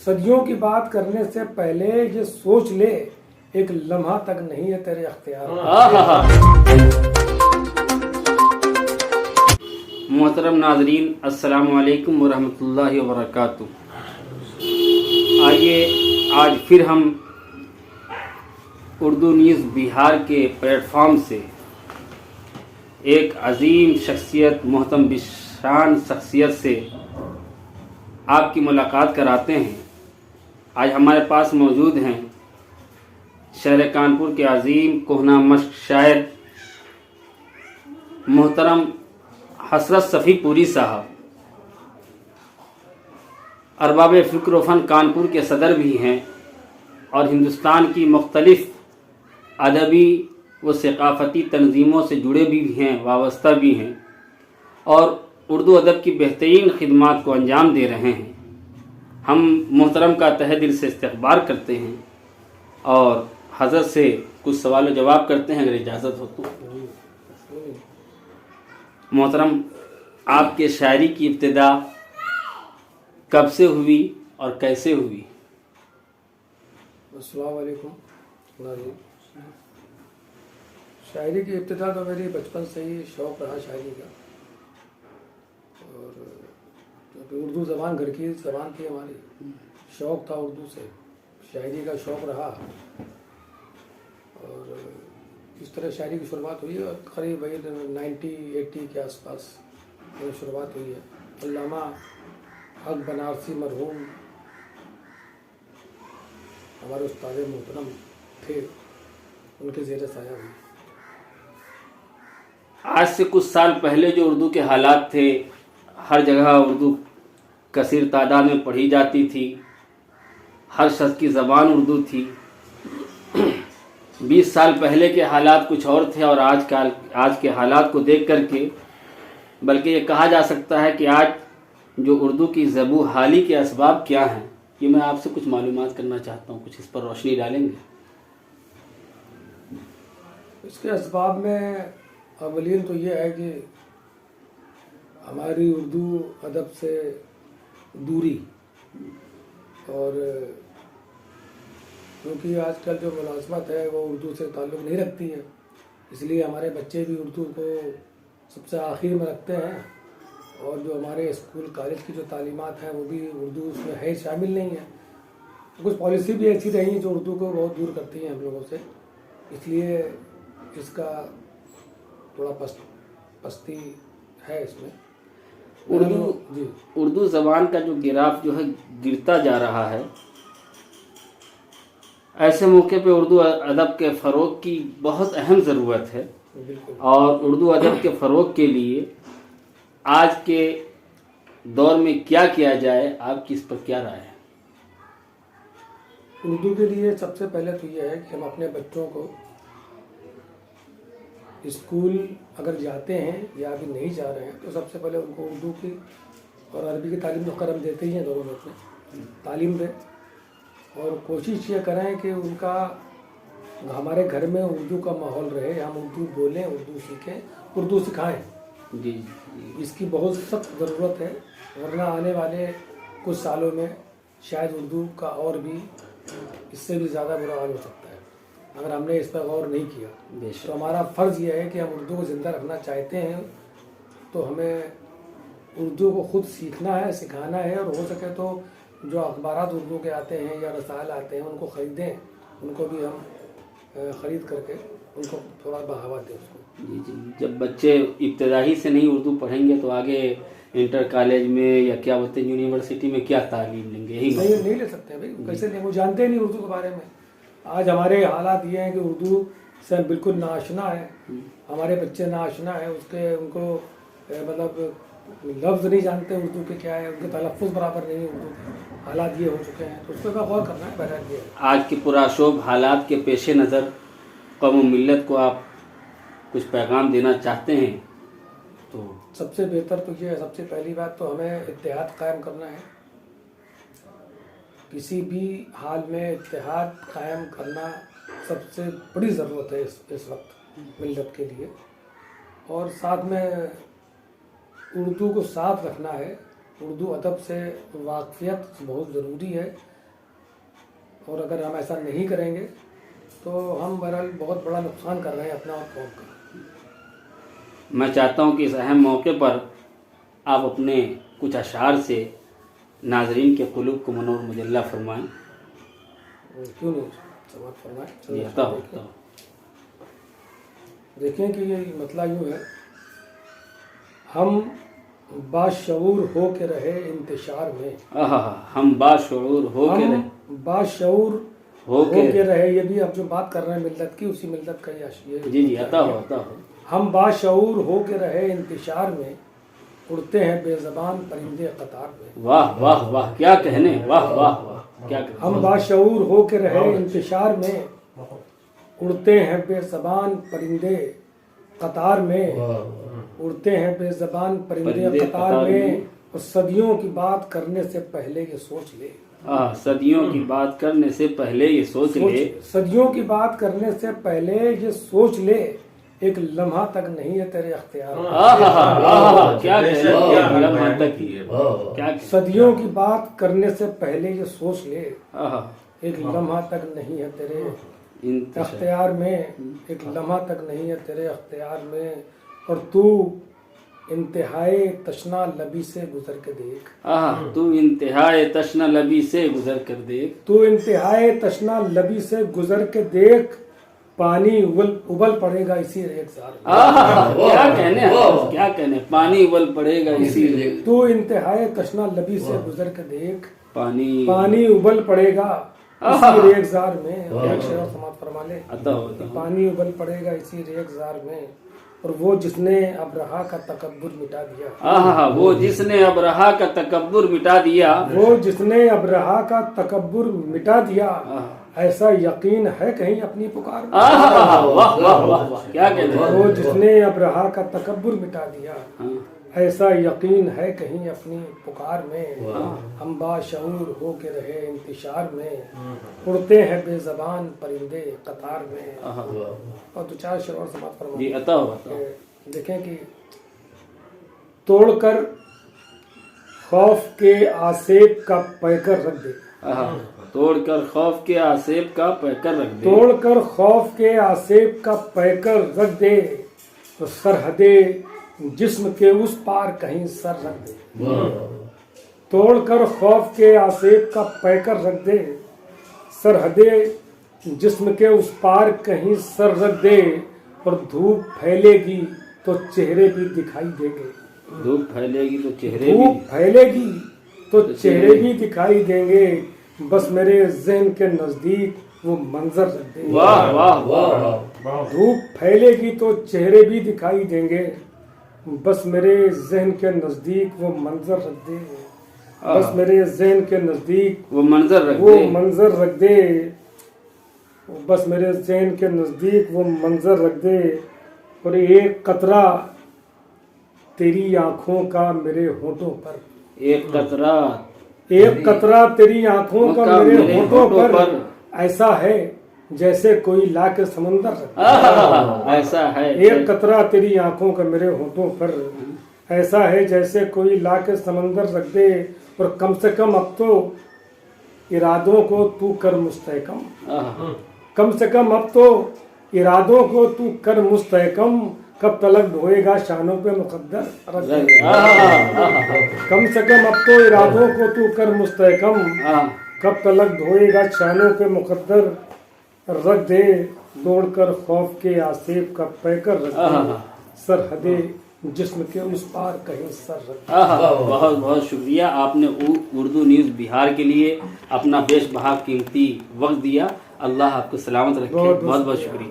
صدیوں کی بات کرنے سے پہلے یہ سوچ لے ایک لمحہ تک نہیں ہے تیرے اختیار میں۔ محترم ناظرین، السلام علیکم ورحمۃ اللہ وبرکاتہ۔ آئیے آج پھر ہم اردو نیوز بہار کے پلیٹ فارم سے ایک عظیم شخصیت، محترم بشان شخصیت سے آپ کی ملاقات کراتے ہیں۔ آج ہمارے پاس موجود ہیں شہر کانپور کے عظیم کہنہ مشق شاعر محترم حسرت صفی پوری صاحب، ارباب فکر و فن کانپور کے صدر بھی ہیں اور ہندوستان کی مختلف ادبی و ثقافتی تنظیموں سے جڑے بھی ہیں، وابستہ بھی ہیں اور اردو ادب کی بہترین خدمات کو انجام دے رہے ہیں۔ ہم محترم کا تہہ دل سے استقبال کرتے ہیں اور حضرت سے کچھ سوال و جواب کرتے ہیں، اگر اجازت ہو تو۔ محترم، آپ کے شاعری کی ابتدا کب سے ہوئی اور کیسے ہوئی؟ السلام علیکم ناظرین۔ شاعری کی ابتدا تو میری بچپن سے ہی شوق رہا شاعری کا، اور کیونکہ اردو زبان گھر کی زبان تھی ہماری، شوق تھا اردو سے، شاعری کا شوق رہا اور اس طرح شاعری کی شروعات ہوئی اور قریب 90 کے آس پاس شروعات ہوئی ہے۔ علامہ حق بنارسی مرحوم ہمارے استاد محترم تھے، ان کے زیر سایہ ہوئی۔ آج سے کچھ سال پہلے جو اردو کے حالات تھے، ہر جگہ اردو کثیر تعداد میں پڑھی جاتی تھی، ہر شخص کی زبان اردو تھی۔ 20 سال پہلے کے حالات کچھ اور تھے اور آج کے حالات کو دیکھ کر کے بلکہ یہ کہا جا سکتا ہے کہ آج جو اردو کی زبوں حالی کے اسباب کیا ہیں، یہ میں آپ سے کچھ معلومات کرنا چاہتا ہوں، کچھ اس پر روشنی ڈالیں گے؟ اس کے اسباب میں اولین تو یہ ہے کہ ہماری اردو ادب سے دوری، اور کیونکہ آج کل جو ملازمت ہے وہ اردو سے تعلق نہیں رکھتی ہے، اس لیے ہمارے بچے بھی اردو کو سب سے آخر میں رکھتے ہیں، اور جو ہمارے اسکول کالج کی جو تعلیمات ہیں وہ بھی اردو اس میں ہے، شامل نہیں ہے۔ کچھ پالیسی بھی ایسی رہی ہیں جو اردو کو بہت دور کرتی ہیں ہم لوگوں سے، اس لیے اس کا تھوڑا پستی ہے اس میں۔ اردو زبان کا جو گراف جو ہے گرتا جا رہا ہے، ایسے موقع پہ اردو ادب کے فروغ کی بہت اہم ضرورت ہے، اور اردو ادب کے فروغ کے لیے آج کے دور میں کیا کیا جائے، آپ کی اس پر کیا رائے ہے؟ اردو کے لیے سب سے پہلے تو یہ ہے کہ ہم اپنے بچوں کو اسکول اگر جاتے ہیں یا ابھی نہیں جا رہے ہیں تو سب سے پہلے ان کو اردو کی اور عربی کی تعلیم تو ہم دیتے ہی ہیں، دونوں میں تعلیم دیں، اور کوشش یہ کریں کہ ان کا ہمارے گھر میں اردو کا ماحول رہے، ہم اردو بولیں، اردو سیکھیں، اردو سکھائیں۔ جی، اس کی بہت سخت ضرورت ہے، ورنہ آنے والے کچھ سالوں میں شاید اردو کا اور بھی اس سے بھی زیادہ برا حال ہو سکتا ہے اگر ہم نے اس پر غور نہیں کیا۔ تو ہمارا فرض یہ ہے کہ ہم اردو کو زندہ رکھنا چاہتے ہیں تو ہمیں اردو کو خود سیکھنا ہے، سکھانا ہے، اور ہو سکے تو جو اخبارات اردو کے آتے ہیں یا رسائل آتے ہیں ان کو خریدیں، ان کو بھی ہم خرید کر کے ان کو تھوڑا بڑھاوا دیں اس کو۔ جی، جب بچے ابتدائی سے نہیں اردو پڑھیں گے تو آگے انٹر کالج میں یا کیا بولتے ہیں یونیورسٹی میں کیا تعلیم لیں گے؟ یہی نہیں لے سکتے بھائی، کیسے لیں؟ وہ جانتے نہیں اردو کے بارے میں۔ آج ہمارے حالات یہ ہیں کہ اردو سے بالکل ناآشنا ہے، ہمارے بچے ناآشنا ہے، ان کو مطلب لفظ نہیں جانتے اردو کے کیا ہے، ان کے تلفظ برابر نہیں ہے اردو کے، حالات یہ ہو چکے ہیں، تو اس پہ غور کرنا ہے۔ بہرحال یہ آج کے پرآشوب حالات کے پیش نظر قوم و ملت کو آپ کچھ پیغام دینا چاہتے ہیں تو سب سے بہتر تو یہ ہے، سب سے پہلی بات تو ہمیں اتحاد قائم کرنا ہے، کسی بھی حال میں اتحاد قائم کرنا سب سے بڑی ضرورت ہے اس وقت ملت کے لیے، اور ساتھ میں اردو کو ساتھ رکھنا ہے، اردو ادب سے واقفیت بہت ضروری ہے، اور اگر ہم ایسا نہیں کریں گے تو ہم بہرحال بہت بڑا نقصان کر رہے ہیں اپنا اور قوم کا۔ میں چاہتا ہوں کہ اس اہم موقع پر آپ اپنے کچھ اشعار سے ناظرین کے قلوب کو منور مجلہ فرمائیں۔ کیوں نہیں، سماعت فرمائیں۔ جی عطا ہو، عطا ہو۔ دیکھیں کہ یہ مسئلہ یوں ہے، ہم باشعور ہو کے رہے انتشار میں، ہم باشعور ہو کے رہے، ہم باشعور ہو کے رہے، یہ بھی اب جو بات کر رہے ہیں ملت کی، اسی ملت کا یہ جی عطا ہو، عطا ہو۔ ہم باشعور ہو کے رہے انتشار میں، اڑتے ہیں بے زبان پرندے قطار میں۔ واہ واہ واہ، کیا کہنے، واہ واہ واہ، کیا کہنے۔ ہم باشعور ہو کے رہے انتشار میں، اڑتے ہیں بے زبان پرندے قطار میں، اڑتے ہیں بے زبان پرندے قطار میں، اور صدیوں کی بات کرنے سے پہلے یہ سوچ لے، صدیوں کی بات کرنے سے پہلے یہ سوچ لے، صدیوں کی بات کرنے سے پہلے یہ سوچ لے، ایک لمحہ تک نہیں ہے تیرے اختیار میں۔ کیا کہنے، لمحہ تک ہی ہے، کیا کہنے۔ صدیوں کی بات کرنے سے پہلے یہ سوچ لے، ایک لمحہ تک نہیں ہے تیرے اختیار میں، ایک لمحہ تک نہیں ہے تیرے اختیار میں، اور تو انتہائی تشنا لبی سے گزر کے دیکھ، تو انتہائی تشنا لبی سے گزر کر دیکھ، تو انتہائی تشنا لبی سے گزر کے دیکھ، پانی ابل پڑے گا اسی ریگزار میں۔ کیا کہنے، کیا کہنے، پانی ابل پڑے گا اسی لیے، تو انتہائی تشنا لبی سے گزر کے دیکھ، پانی پانی ابل پڑے گا اسی ریگزار میں۔ ایک شعر سماعت فرما لے، عطا ہو، عطا ہو۔ پانی ابل پڑے گا اسی ریگزار میں، اور وہ جس نے ابرہا کا تکبر مٹا دیا، وہ جس نے ابرہا کا تکبر مٹا دیا، وہ جس نے ابرہا کا تکبر مٹا دیا، ایسا یقین ہے کہیں اپنی پکار میں۔ واہ واہ واہ واہ، کیا کہتے ہیں۔ وہ جس نے ابرہا کا تکبر مٹا دیا، ایسا یقین ہے کہیں اپنی پکار میں، ہم باشعور ہو کے رہے انتشار میں، اڑتے ہیں بے زبان پرندے قطار میں۔ اور دو چار شعر اور سماعت فرمائیں۔ جی عطا ہو، عطا ہو۔ دیکھیں کہ توڑ کر خوف کے آسیب کا پیکر رکھ دے، توڑ کر خوف کے آسیب کا پیکر رکھ دے، توڑ کر خوف کے آسیب کا پیکر رکھ دے، تو سرحدے جسم کے اس پار کہیں سر رکھ دے، توڑ کر خوف کے آسیب کا پیکر رکھ دے، سرحدے جسم کے اس پار کہیں سر رکھ دے، اور دھوپ پھیلے گی تو چہرے بھی دکھائی دیں گے، دھوپ پھیلے گی تو چہرے دھوپ پھیلے گی تو چہرے بھی دکھائی دیں گے، بس میرے ذہن کے نزدیک وہ منظر رکھ دیں گے۔ واہ واہ واہ، دھوپ پھیلے گی تو چہرے بھی دکھائی دیں گے، بس میرے ذہن کے نزدیک وہ منظر رکھ دے، بس میرے ذہن کے نزدیک وہ منظر رکھ وہ دے، منظر رکھ دے، بس میرے ذہن کے نزدیک وہ منظر رکھ دے، اور ایک قطرہ تیری آنکھوں کا میرے ہونٹوں پر، ایک قطرہ، ایک قطرہ تیری آنکھوں کا میرے ہونٹوں پر، ایسا ہے جیسے کوئی لا کے سمندر رکھ دے، ایسا ہے، ایک قطرہ تیری آنکھوں کا میرے ہونٹوں پر، ایسا ہے جیسے کوئی لا کے سمندر رکھ دے، اور کم سے کم اب تو ارادوں کو تو کر مستحکم، کم سے کم اب تو ارادوں کو تو کر مستحکم، کب تلک ڈھوئے گا شانوں پہ مقدر رکھ دے، کم سے کم اب تو ارادوں کو تو کر مستحکم، کب تلک ڈھوئے گا شانوں پہ مقدر رکھ دے، دوڑ کر خوف کے آسیب کا پیکر رکھ دے، سرحدے جسم کے اس پار کہیں سر رکھ دے۔ بہت بہت شکریہ، آپ نے اردو نیوز بہار کے لیے اپنا بیش بہا قیمتی وقت دیا، اللہ آپ کو سلامت رکھے، بہت بہت شکریہ۔